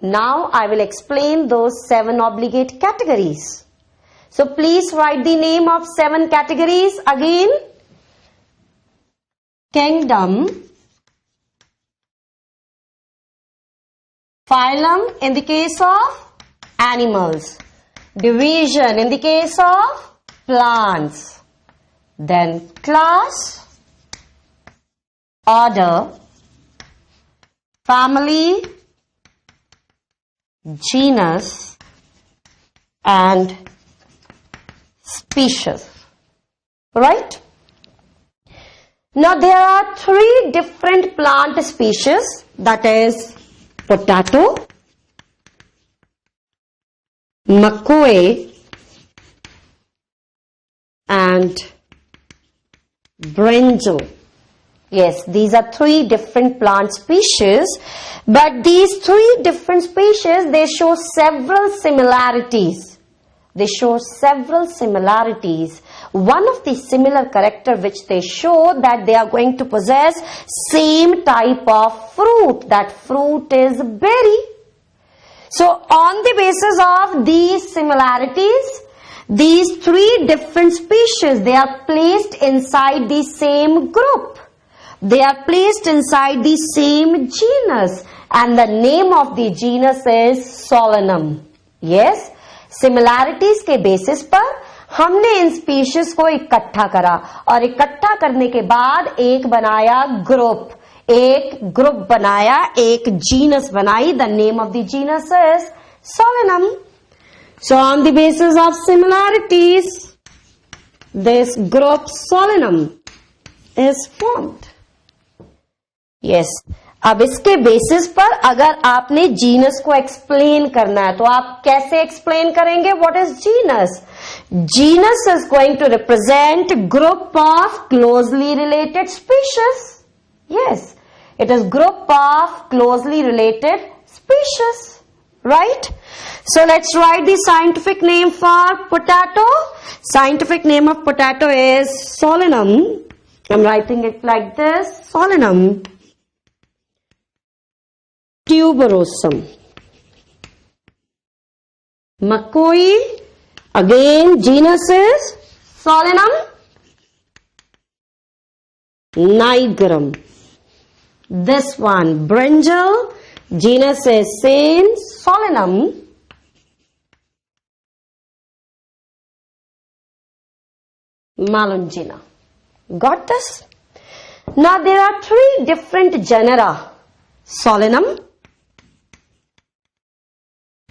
Now I will explain those 7 obligate categories. So please write the name of 7 categories again. Kingdom, phylum in the case of animals, division in the case of plants, then class, order, family, genus, and species. Right? Now there are 3 different plant species, that is potato, makoe, and brinjal. Yes, these are 3 different plant species, but these 3 different species, they show several similarities. One of the similar character which they show that they are going to possess same type of fruit. That fruit is berry. So on the basis of these similarities, these 3 different species, they are placed inside the same group. They are placed inside the same genus, and the name of the genus is Solanum. Yes, similarities के basis पर हमने इन species को इकट्ठा करा और इकट्ठा करने के बाद एक बनाया ग्रुप, एक जीनस बनाई. The name of the genus is Solanum. So on the basis of similarities, this group Solanum is formed. Yes. अब इसके बेसिस पर अगर आपने जीनस को एक्सप्लेन करना है तो आप कैसे एक्सप्लेन करेंगे? What is genus? Genus is going to represent group of closely related species. Yes, it is group of closely related species. Right? So let's write the scientific name for potato. Scientific name of potato is Solanum. I'm writing it like this. Solanum tuberosum. Makoe, again genus is Solanum nigrum. This one brinjal, genus is same Solanum malungina. Got this? Now there are 3 different genera: Solanum,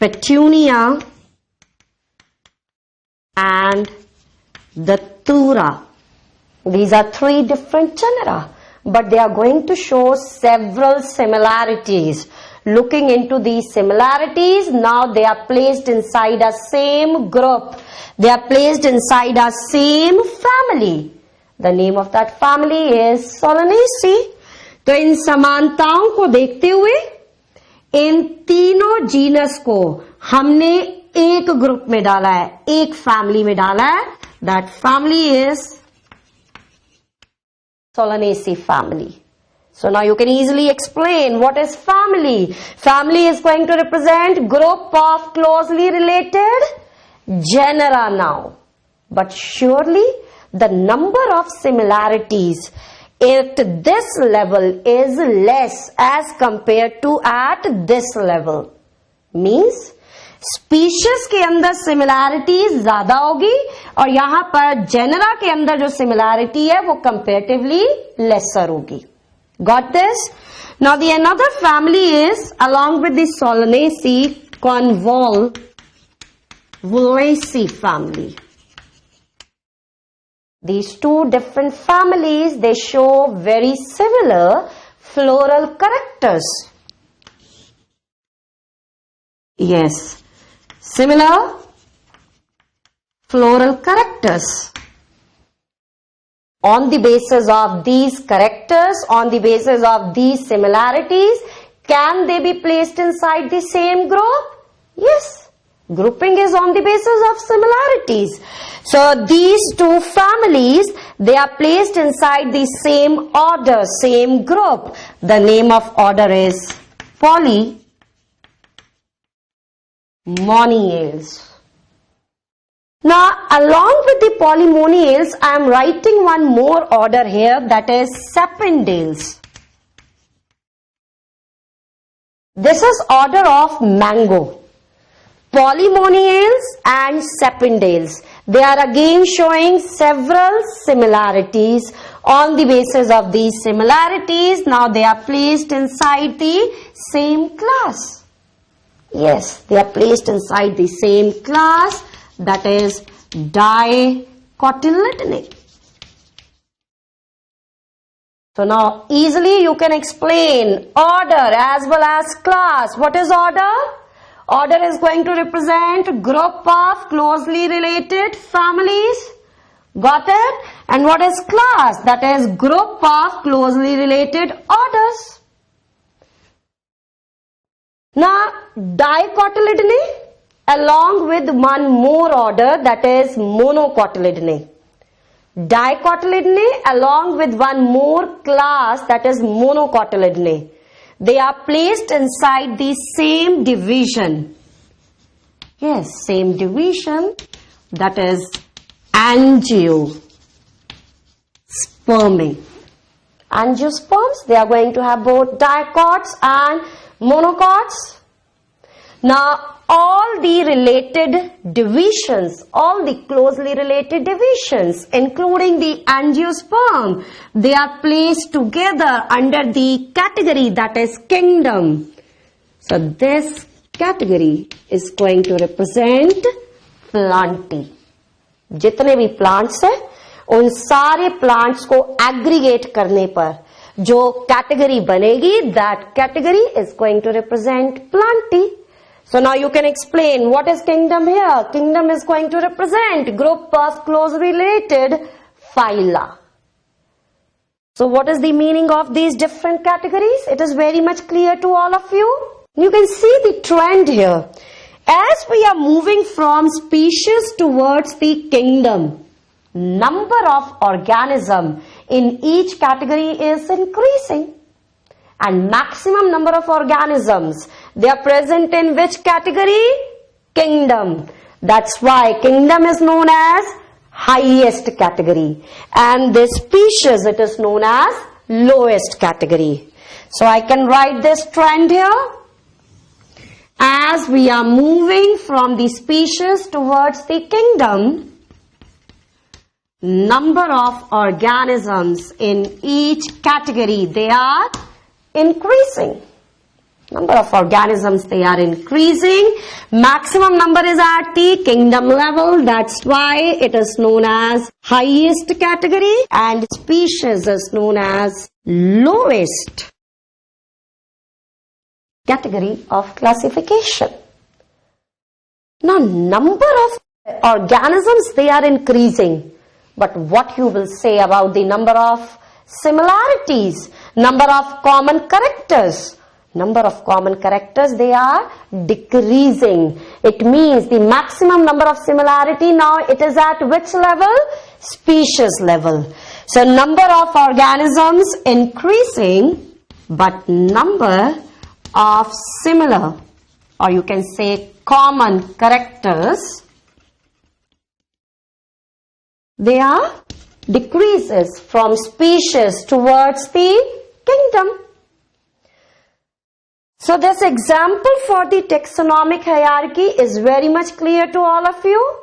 Petunia, and Datura. These are 3 different genera, but they are going to show several similarities. Looking into these similarities, now they are placed inside a same group. They are placed inside a same family. The name of that family is Solanaceae. तो इन समानताओं को देखते हुए इन तीनों genus को हमने एक group में डाला है, एक फैमिली में डाला है. That family is Solanaceae family. So now you can easily explain what is family. Family is going to represent group of closely related genera now. But surely the number of similarities at this level is less as compared to at this level. Means species के अंदर similarity ज्यादा होगी और यहां पर genre के अंदर जो सिमिलैरिटी है वो कंपेरेटिवली लेसर होगी. Got this? Now the another family is along with the Solanaceae, Convolvulaceae family. These 2 different families, they show very similar floral characters. Yes, similar floral characters. On the basis of these characters, on the basis of these similarities, can they be placed inside the same group? Yes. Grouping is on the basis of similarities. So these 2 families, they are placed inside the same order, same group. The name of order is Polyphyletes. Moniales. Now, along with the polymoniales, I am writing one more order here, that is sapindales. This is order of mango. Polymoniales and sapindales. They are again showing several similarities. On the basis of these similarities, now they are placed inside the same class. Yes, they are placed inside the same class, that is dicotyledonate. So now easily you can explain order as well as class. What is order? Order is going to represent group of closely related families. Got it? And what is class? That is group of closely related orders. Now dicotyledonate along with one more order, that is monocotyledonate. Dicotyledonate along with one more class, that is monocotyledonate. They are placed inside the same division. Yes, same division, that is angiospermic. Angiosperms, they are going to have both dicots and monocots. Now, all the related divisions, all the closely related divisions, including the angiosperm, they are placed together under the category, that is kingdom. So, this category is going to represent plantae. जितने भी plants है, उन सारे plants को aggregate करने पर जो category बनेगी, that category is going to represent plantae. So now you can explain what is kingdom here. Kingdom is going to represent group of closely related phyla. So what is the meaning of these different categories? It is very much clear to all of you. You can see the trend here. As we are moving from species towards the kingdom, number of organism in each category is increasing. And maximum number of organisms, they are present in which category? Kingdom. That's why kingdom is known as highest category. And this species, it is known as lowest category. So I can write this trend here. As we are moving from the species towards the kingdom, number of organisms in each category, they are increasing. Number of organisms, they are increasing. Maximum number is at the kingdom level. That's why it is known as highest category, and species is known as lowest category of classification. Now, number of organisms, they are increasing. But what you will say about the number of similarities, number of common characters? Number of common characters, they are decreasing. It means the maximum number of similarity now, it is at which level? Species level. So number of organisms increasing, but number of similar, or you can say common characters, they are decreases from species towards the kingdom. So this example for the taxonomic hierarchy is very much clear to all of you.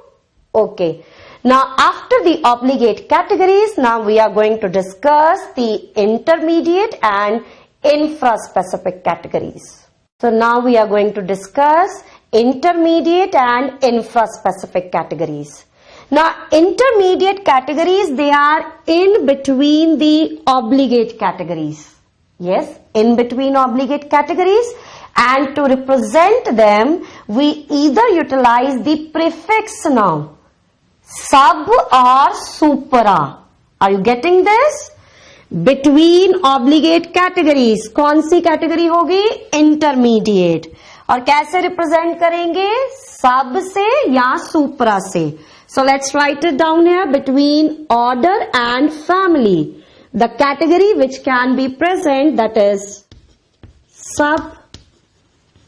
Okay. Now after the obligate categories, now we are going to discuss the intermediate and infraspecific categories. So now we are going to discuss intermediate and infraspecific categories. Now intermediate categories, they are in between the obligate categories. Yes, in between obligate categories, and to represent them, we either utilize the prefix now, sub or supra. Are you getting this? Between obligate categories, कौन सी category होगी? Intermediate. और कैसे represent करेंगे? Sub से या supra से. So let's write it down here. Between order and family, the category which can be present, that is sub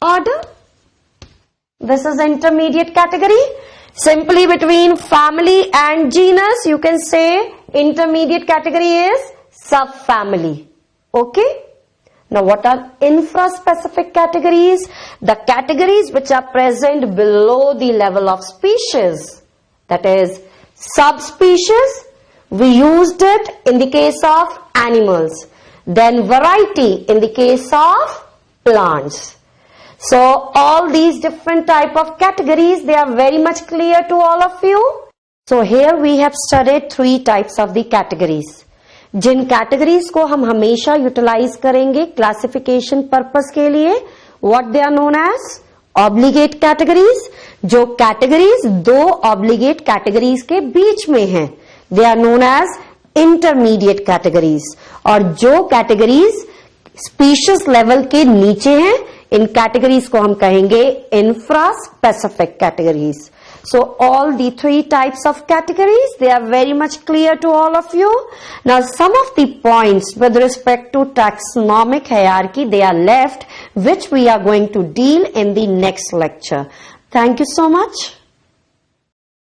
order. This is intermediate category. Simply between family and genus, you can say intermediate category is subfamily. Okay? Now, what are infraspecific categories? The categories which are present below the level of species. That is, subspecies, we used it in the case of animals. Then variety in the case of plants. So, all these different type of categories, they are very much clear to all of you. So, here we have studied 3 types of the categories. जिन categories को हम हमेशा utilize करेंगे classification purpose के लिए, what they are known as obligate categories. जो categories 2 obligate categories के बीच में हैं, they are known as intermediate categories. और जो कैटेगरीज स्पीशीज लेवल के नीचे हैं, इन कैटेगरीज को हम कहेंगे infra specific categories. So all the 3 types of categories, they are very much clear to all of you. Now some of the points with respect to taxonomic hierarchy, they are left, which we are going to deal in the next lecture. Thank you so much.